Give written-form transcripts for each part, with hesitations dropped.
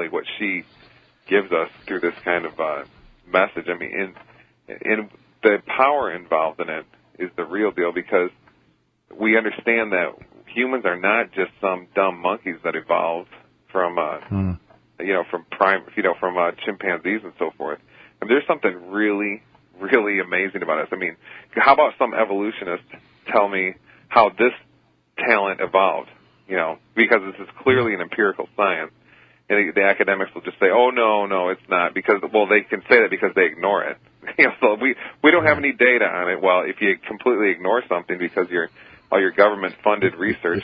exactly what she gives us through this kind of message. I mean, in the power involved in it is the real deal, because we understand that humans are not just some dumb monkeys that evolved from from chimpanzees and so forth. And there's something really, really amazing about us. I mean, how about some evolutionists tell me how this talent evolved? Because this is clearly an empirical science. And the academics will just say, "Oh, no, it's not," because they can say that because they ignore it. So we don't have any data on it. Well, if you completely ignore something because all your government-funded research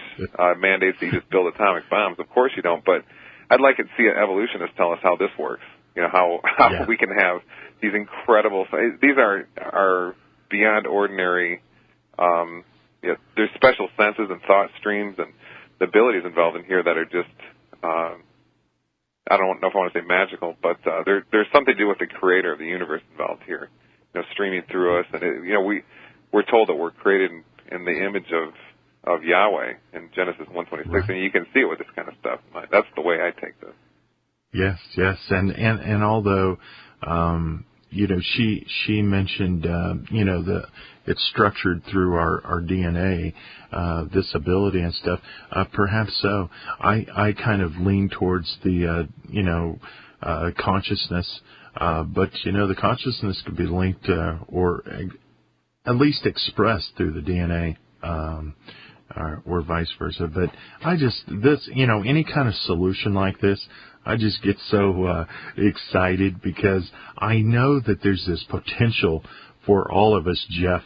mandates that you just build atomic bombs, of course you don't. But I'd like to see an evolutionist tell us how this works. How we can have these incredible. These are beyond ordinary. There's special senses and thought streams and the abilities involved in here that are just. I don't know if I want to say magical, but there's something to do with the creator of the universe involved here, streaming through us. And we're told that we're created in the image of Yahweh in Genesis 1:26, right. And you can see it with this kind of stuff. That's the way I take this. Yes, and although she mentioned it's structured through our DNA, this ability and stuff. Perhaps so. I kind of lean towards the consciousness, but the consciousness could be linked or at least expressed through the DNA. Or vice versa. But any kind of solution like this, I just get so excited, because I know that there's this potential for all of us, Jeff,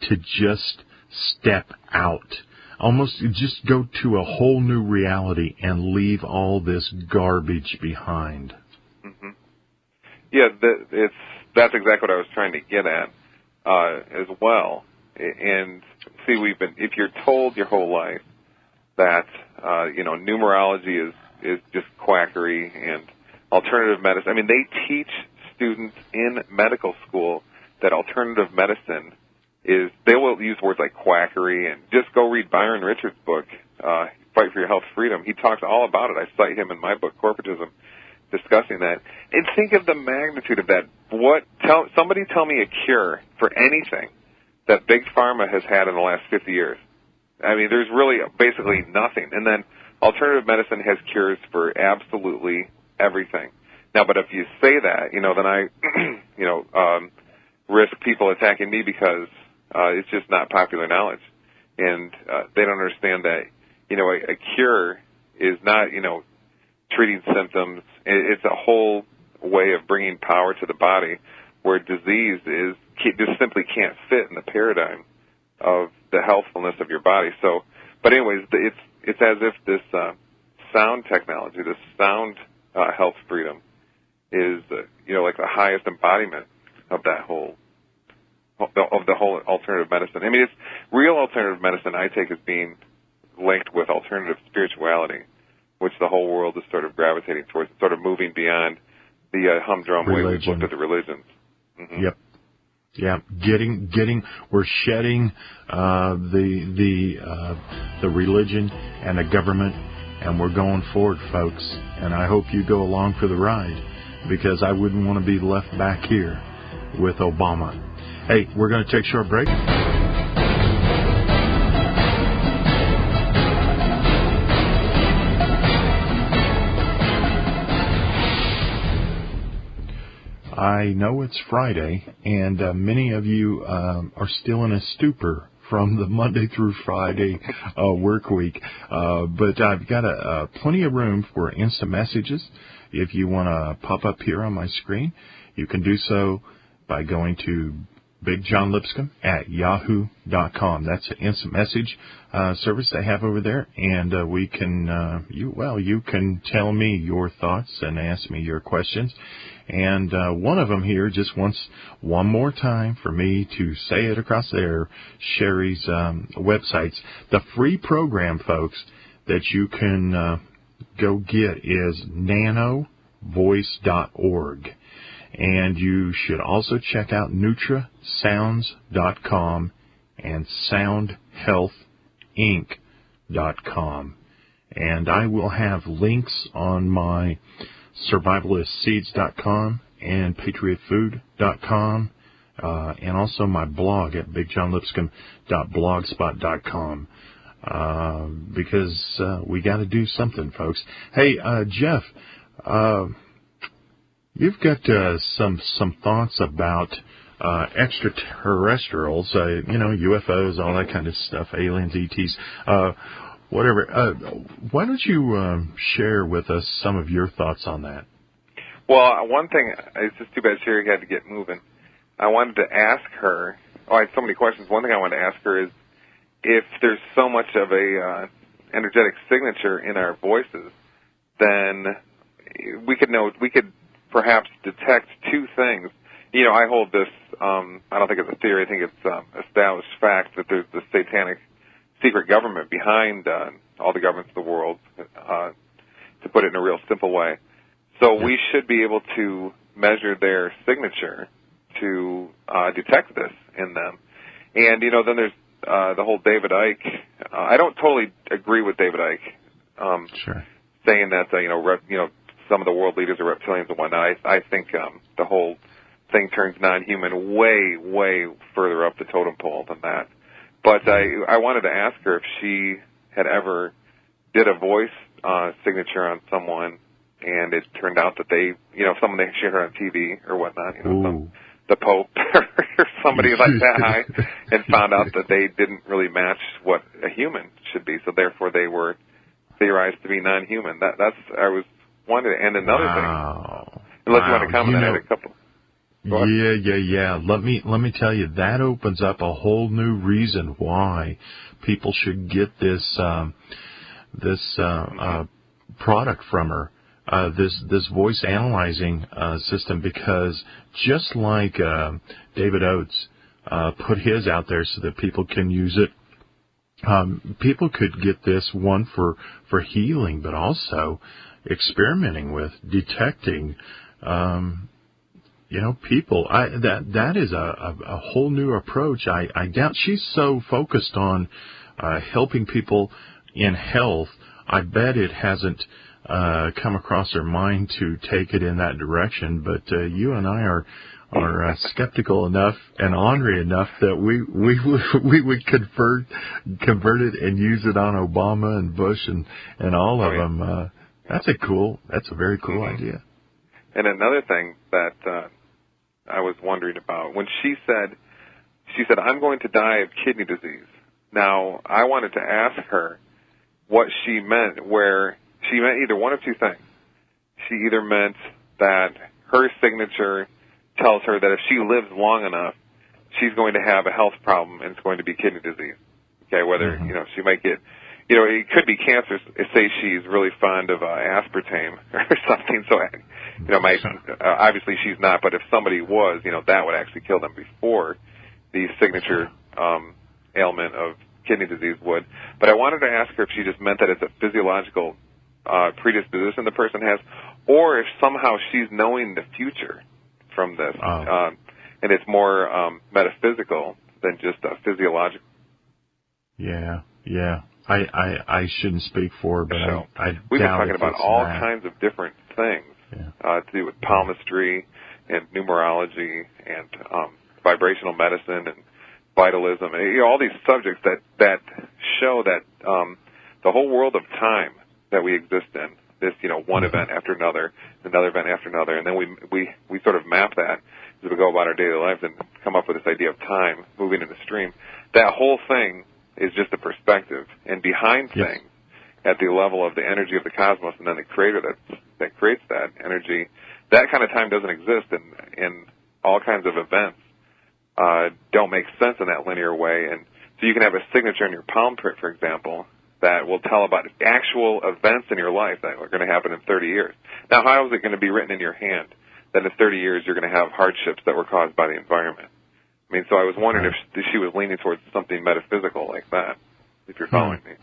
to just step out, almost just go to a whole new reality and leave all this garbage behind. Mm-hmm. Yeah, that's exactly what I was trying to get at as well. And see, if you're told your whole life that, numerology is just quackery and alternative medicine. I mean, they teach students in medical school that alternative medicine they will use words like quackery, and just go read Byron Richards' book, Fight for Your Health Freedom. He talks all about it. I cite him in my book, Corporatism, discussing that. And think of the magnitude of that. Somebody tell me a cure for anything that Big Pharma has had in the last 50 years. I mean, there's really basically nothing. And then alternative medicine has cures for absolutely everything. Now, but if you say that, then I, risk people attacking me because it's just not popular knowledge. And they don't understand that, a cure is not, treating symptoms. It's a whole way of bringing power to the body, where disease just simply can't fit in the paradigm of the healthfulness of your body. So, but anyways, it's as if this sound technology, this sound health freedom, is like the highest embodiment of that whole alternative medicine. I mean, it's real alternative medicine. I take as being linked with alternative spirituality, which the whole world is sort of gravitating towards, sort of moving beyond the humdrum way we've looked at the religions. Mm-hmm. Yep. Yeah, we're shedding the religion and the government, and we're going forward, folks. And I hope you go along for the ride, because I wouldn't want to be left back here with Obama. Hey, we're going to take a short break. I know it's Friday, and many of you are still in a stupor from the Monday through Friday work week. But I've got plenty of room for instant messages. If you want to pop up here on my screen, you can do so by going to Big John Lipscomb at yahoo.com. That's an instant message service they have over there, and we can you can tell me your thoughts and ask me your questions. And one of them here just wants one more time for me to say it across there. Sherry's websites. The free program, folks, that you can go get is nanovoice.org. And you should also check out nutrasounds.com and soundhealthinc.com. And I will have links on my survivalistseeds.com and patriotfood.com, and also my blog at bigjohnlipscomb.blogspot.com, because we got to do something, folks. Hey, Jeff, you've got some thoughts about extraterrestrials, UFOs, all that kind of stuff, aliens, ETs, whatever. Why don't you share with us some of your thoughts on that? Well, one thing, it's just too bad Sherry had to get moving. I wanted to ask her, I had so many questions. One thing I wanted to ask her is if there's so much of a energetic signature in our voices, then we could perhaps detect two things. I hold this, I don't think it's a theory, I think it's established fact that there's the satanic secret government behind all the governments of the world, to put it in a real simple way. So we should be able to measure their signature to detect this in them. And, then there's the whole David Icke. I don't totally agree with David Icke saying that, some of the world leaders are reptilians and whatnot. I think the whole thing turns non-human way, way further up the totem pole than that. But I wanted to ask her if she had ever did a voice signature on someone, and it turned out that they, someone they shared her on TV or whatnot, the Pope or somebody like that, and found out that they didn't really match what a human should be, so therefore they were theorized to be non-human. That's I was wanted to end another thing. Unless you want to comment on it a couple. Yeah. Let me tell you, that opens up a whole new reason why people should get this product from her, this voice analyzing system, because just like David Oates put his out there so that people can use it, people could get this one for healing, but also experimenting with, detecting. People, that is a whole new approach. I doubt she's so focused on helping people in health. I bet it hasn't come across her mind to take it in that direction. But you and I are skeptical enough and ornery enough that we would convert it and use it on Obama and Bush and all of them. That's a very cool idea. And another thing that I was wondering about, when she said, I'm going to die of kidney disease. Now, I wanted to ask her what she meant, where she meant either one of two things. She either meant that her signature tells her that if she lives long enough, she's going to have a health problem, and it's going to be kidney disease. Okay, whether, she might get, it could be cancer. Say she's really fond of aspartame or something. So, obviously she's not. But if somebody was, that would actually kill them before the signature ailment of kidney disease would. But I wanted to ask her if she just meant that it's a physiological predisposition the person has, or if somehow she's knowing the future from this, and it's more metaphysical than just physiological. Yeah. I shouldn't speak for her, but we've been talking about all kinds of different things to do with palmistry and numerology and vibrational medicine and vitalism. All these subjects that show that the whole world of time that we exist in, this one event after another event after another, and then we sort of map that as we go about our daily lives and come up with this idea of time moving in a stream. That whole thing is just a perspective, and behind things, at the level of the energy of the cosmos, and then the creator that creates that energy, that kind of time doesn't exist, and all kinds of events don't make sense in that linear way. And so you can have a signature in your palm print, for example, that will tell about actual events in your life that are going to happen in 30 years. Now, how is it going to be written in your hand that in 30 years you're going to have hardships that were caused by the environment? I mean, so I was wondering if she was leaning towards something metaphysical like that, if you're following me.